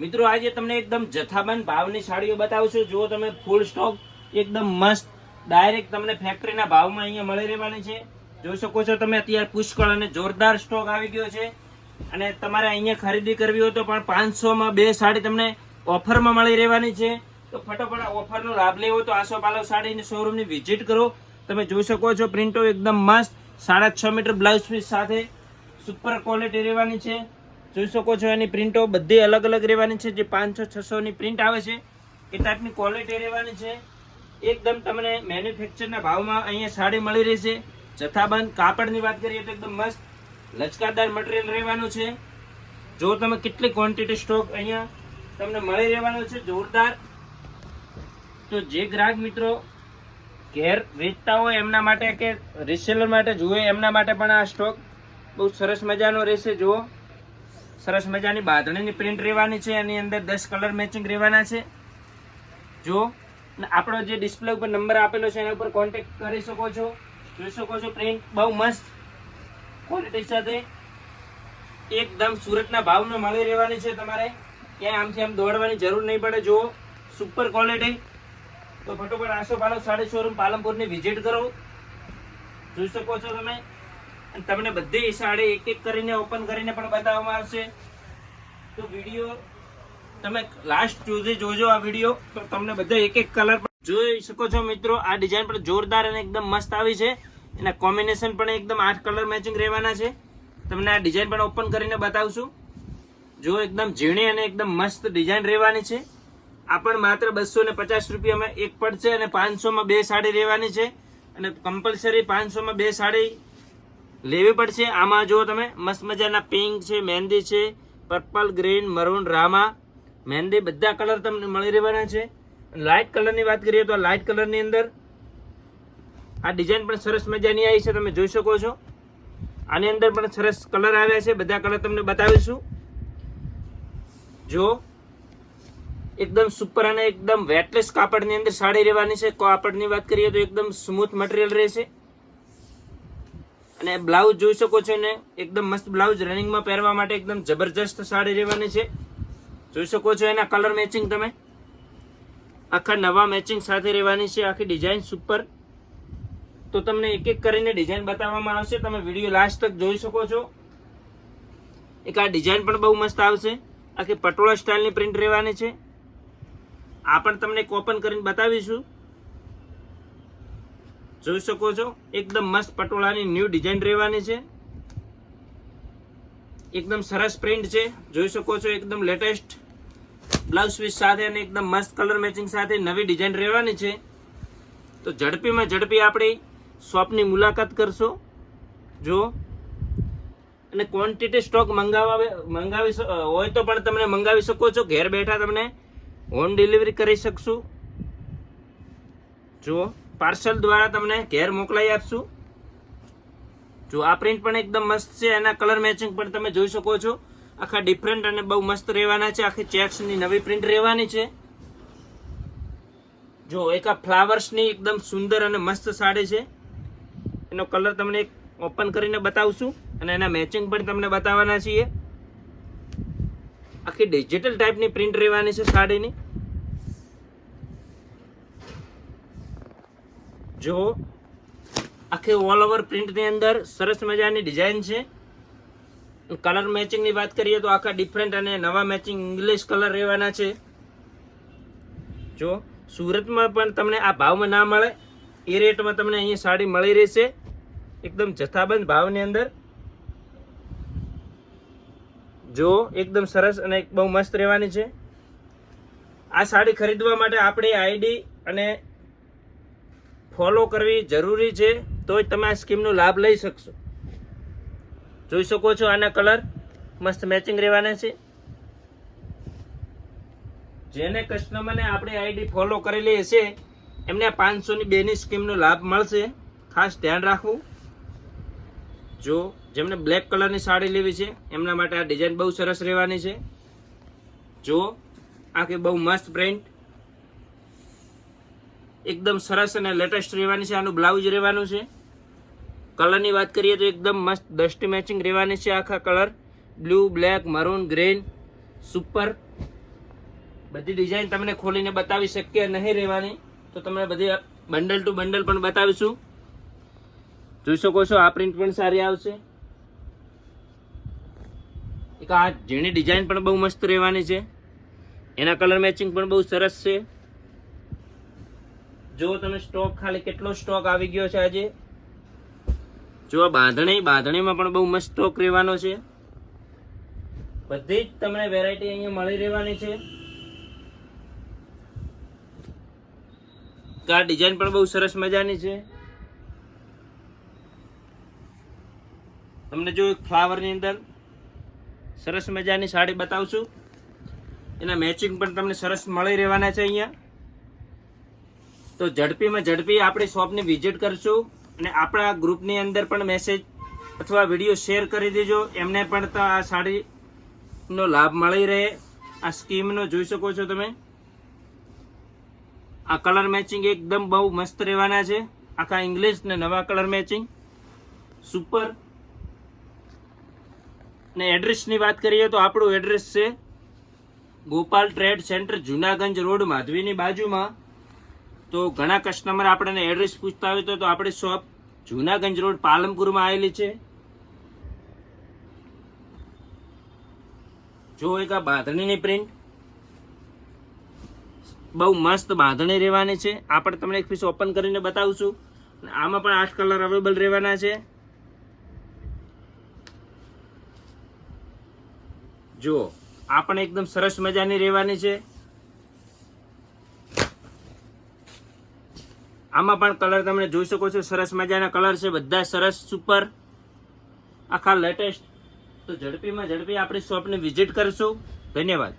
મિત્રો આજે તમને એકદમ જથ્થાબંધ ભાવની સાડીઓ બતાવું છું. જુઓ તમે, ફૂલ સ્ટોક એકદમ મસ્ત ડાયરેક્ટ તમને ફેક્ટરીના ભાવમાં અહીંયા મળી રહેવાની છે. જોઈ શકો છો તમે, અત્યારે પુષ્કળ અને જોરદાર સ્ટોક આવી ગયો છે. અને તમારે અહીંયા ખરીદી કરવી હોય તો પણ 500માં 2 સાડી તમને ઓફરમાં મળી રહેવાની છે. તો ફટોફટ ઓફરનો લાભ લેવો તો આસોપાલવ સાડીની શોરૂમની વિઝિટ કરો. તમે જોઈ શકો છો, પ્રિન્ટો એકદમ મસ્ત 6.5 મીટર બ્લાઉઝ પીસ સાથે સુપર ક્વોલિટી રહેવાની છે. જોઈ શકો છો, એની પ્રિન્ટો બધી અલગ અલગ રહેવાની છે. જે 500-600 ની પ્રિન્ટ આવે છે એ ટાઈપની ક્વોલિટી રહેવાની છે. એકદમ તમને મેન્યુફેક્ચરના ભાવમાં અહીંયા સાડી મળી રહેશે. જથ્થાબંધ કાપડની વાત કરીએ તો એકદમ મસ્ત લચકાદાર મટીરિયલ રહેવાનું છે. જો તમે કેટલી ક્વોન્ટિટી સ્ટોક અહીંયા તમને મળી રહેવાનો છે જોરદાર. તો જે ગ્રાહક મિત્રો ઘેર વેચતા હોય એમના માટે કે રિસેલર માટે જુએ એમના માટે પણ આ સ્ટોક બહુ સરસ મજાનો રહેશે. જુઓ, સરસ મજાની બાંધણીની પ્રિન્ટ રહેવાની છે. એની અંદર 10 કલર મેચિંગ રહેવાના છે. જો આપણો જે ડિસ્પ્લે ઉપર નંબર આપેલો છે એના ઉપર કોન્ટેક્ટ કરી શકો છો. જોઈ શકો છો, પ્રિન્ટ બહુ મસ્ત ક્વોલિટી સાથે એકદમ સુરતના ભાવમાં મળી રહેવાની છે. તમારે ક્યાંય આમથી આમ દોડવાની જરૂર નહીં પડે. જુઓ, સુપર ક્વોલિટી. તો ફટોફટ આસોપાલવ સાડી શોરૂમ પાલનપુરની વિઝિટ કરો. જોઈ શકો છો તમે, તમને બધી સાડી એક એક કરીને ઓપન કરીને પણ બતાવવામાં આવશે. તો વિડીયો તમે લાસ્ટ સુધી જોજો. આ વિડીયો તો તમને બધા એક એક કલર જોઈ શકો છો મિત્રો. આ ડિઝાઇન પણ જોરદાર અને એકદમ મસ્ત આવી છે. એના કોમ્બિનેશન પણ એકદમ 8 કલર મેચિંગ રહેવાના છે. તમને આ ડિઝાઇન પણ ઓપન કરીને બતાવશું. જો એકદમ ઝીણી અને એકદમ મસ્ત ડિઝાઇન રહેવાની છે. આ પણ માત્ર 250 રૂપિયામાં એક પડશે અને 500માં 2 સાડી રહેવાની છે. અને કમ્પલસરી 500માં 2 સાડી લેવી પડશે. આમાં જો તમે મસ્ત મજાના પિંક છે, મહેંદી છે, પર્પલ, ગ્રીન, મરૂન, રામા, મહેંદી બધા કલર તમને મળી રહેવાના છે. લાઇટ કલરની વાત કરીએ તો લાઇટ કલરની અંદર આ ડિઝાઇન પણ સરસ મજાની આવી છે. તમે જોઈ શકો છો, આની અંદર પણ સરસ કલર આવ્યા છે. બધા કલર તમને બતાવીશું. જો એકદમ સુપર અને એકદમ વેટલેસ કાપડની અંદર સાડી રહેવાની છે. કાપડની વાત કરીએ તો એકદમ સ્મૂથ મટીરિયલ રહેશે. અને બ્લાઉઝ જોઈ શકો છો ને, એકદમ મસ્ત બ્લાઉઝ રનિંગમાં પહેરવા માટે એકદમ જબરજસ્ત સાડી રહેવાની છે. જોઈ શકો છો, એના કલર મેચિંગ તમે આખા નવા મેચિંગ સાથે રહેવાની છે. આખી ડિઝાઇન સુપર. તો તમને એક એક કરીને ડિઝાઇન બતાવવામાં આવશે. તમે વિડીયો લાસ્ટ તક જોઈ શકો છો. એક આ ડિઝાઇન પણ બહુ મસ્ત આવશે. આખી પટોળા સ્ટાઇલની પ્રિન્ટ રહેવાની છે. આ પણ તમને ઓપન કરીને બતાવીશું. જોઈ શકો છો, એકદમ મસ્ત પટોળાની ન્યૂ ડિઝાઇન રહેવાની છે. એકદમ સરસ પ્રિન્ટ છે. જોઈ શકો છો, એકદમ લેટેસ્ટ બ્લાઉઝ પીસ સાથે અને એકદમ મસ્ત કલર મેચિંગ સાથે નવી ડિઝાઇન રહેવાની છે. તો ઝડપીમાં ઝડપી આપણી શોપની મુલાકાત કરશો. જો, અને ક્વોન્ટિટી સ્ટોક મંગાવી હોય તો પણ તમને મંગાવી શકો છો. ઘેર બેઠા તમને હોમ ડિલિવરી કરી શકશું. જુઓ, પાર્સલ દ્વારા તમને ઘેર મોકલાઈ આપશું. જો આ પ્રિન્ટ પણ એકદમ મસ્ત છે. એના કલર મેચિંગ પણ તમે જોઈ શકો છો. આખા ડિફરન્ટ અને બહુ મસ્ત રહેવાના છે. આખી ચેક્સની નવી પ્રિન્ટ રહેવાની છે. જો એક આ ફ્લાવર્સની એકદમ સુંદર અને મસ્ત સાડી છે. એનો કલર તમને એક ઓપન કરીને બતાવશું અને એના મેચિંગ પણ તમને બતાવવાના છીએ. આખી ડિજિટલ ટાઈપની પ્રિન્ટ રહેવાની છે સાડીની. જો આખી ઓલ ઓવર પ્રિન્ટની અંદર સરસ મજાની ડિઝાઇન છે. કલર મેચિંગની વાત કરીએ તો આખા ડિફરન્ટ અને નવા મેચિંગ ઇંગ્લિશ કલર રહેવાના છે. જો સુરતમાં પણ તમને આ ભાવમાં ના મળે એ રેટમાં તમને અહીંયા સાડી મળી રહેશે. એકદમ જથ્થાબંધ ભાવની અંદર. જો એકદમ સરસ અને બહુ મસ્ત રહેવાની છે. આ સાડી ખરીદવા માટે આપણી આઈડી અને ફોલો કરવી જરૂરી છે. તો જ તમે આ સ્કીમનો લાભ લઈ શકશો. જોઈ શકો છો, આના કલર મસ્ત મેચિંગ રહેવાના છે. જેને કસ્ટમરને આપણી આઈડી ફોલો કરેલી હશે એમને 500ની 2ની સ્કીમનો લાભ મળશે. ખાસ ધ્યાન રાખવું. જો જેમને બ્લેક કલરની સાડી લેવી છે એમના માટે આ ડિઝાઇન બહુ સરસ રહેવાની છે. જો આખી બહુ મસ્ત પ્રિન્ટ એકદમ સરસ અને લેટેસ્ટ રહેવાની છે. આનું બ્લાઉઝ રહેવાનું છે. કલરની વાત કરીએ તો એકદમ મસ્ત ડસ્ટી મેચિંગ રહેવાની છે. આખા colour blue, black, maroon, green super બધી ડિઝાઇન તમને ખોલીને બતાવી શક્ય નહીં રહેવાની, તો તમને બધી બંડલ ટુ બંડલ પણ બતાવીશું. જોઈ શકો છો આ પ્રિન્ટ પણ સારી આવશે. એક આ ઝીણી ડિઝાઇન પણ બહુ મસ્ત રહેવાની છે, એના કલર મેચિંગ પણ બહુ સરસ છે. જો તમે સ્ટોક ખાલી કેટલો સ્ટોક આવી ગયો છે આજે. જો બાંધણીમાં પણ બહુ મસ્ત સ્ટોક રહેવાનો છે. બધી જ તમને વેરાયટી અહીંયા મળી રહેવાની છે. આ ડિઝાઇન પણ બહુ સરસ મજાની છે. તમને જો એક ફ્લાવરની અંદર સરસ મજાની સાડી બતાવશું, એના મેચિંગ પણ તમને સરસ મળી રહેવાના છે અહીંયા. તો ઝડપીમાં ઝડપી આપણી શોપની વિઝિટ કરશું, અને આપણા ગ્રુપની અંદર પણ મેસેજ અથવા વિડીયો શેર કરી દેજો, એમને પણ તો આ સાડીનો લાભ મળી રહે. આ સ્કીમનો જોઈ શકો છો તમે. આ કલર મેચિંગ એકદમ બહુ મસ્ત રહેવાના છે. આખા ઇંગ્લિશ ને નવા કલર મેચિંગ સુપર. ને એડ્રેસની વાત કરીએ તો આપણું એડ્રેસ છે ગોપાલ ટ્રેડ સેન્ટર, જુનાગંજ રોડ, માધવીની બાજુમાં. તો ઘણા કસ્ટમર આપણને એડ્રેસ પૂછતા હોય તો આપણી શોપ જુનાગંજ રોડ પાલનપુરમાં આવેલી છે. જો એક આ બાંધણીની પ્રિન્ટ બહુ મસ્ત બાંધણી રહેવાની છે. આ પણ તમને એક પીસ ઓપન કરીને બતાવશું. આમાં પણ 8 કલર અવેલેબલ રહેવાના છે. જો આ પણ એકદમ સરસ મજાની રહેવાની છે. આમાં પણ કલર તમે જોઈ શકો છો, સરસ મજાના કલર છે, બધા સરસ સુપર, આખા લેટેસ્ટ. તો ઝડપીમાં ઝડપી આપણી શોપને વિઝિટ કરશું. ધન્યવાદ.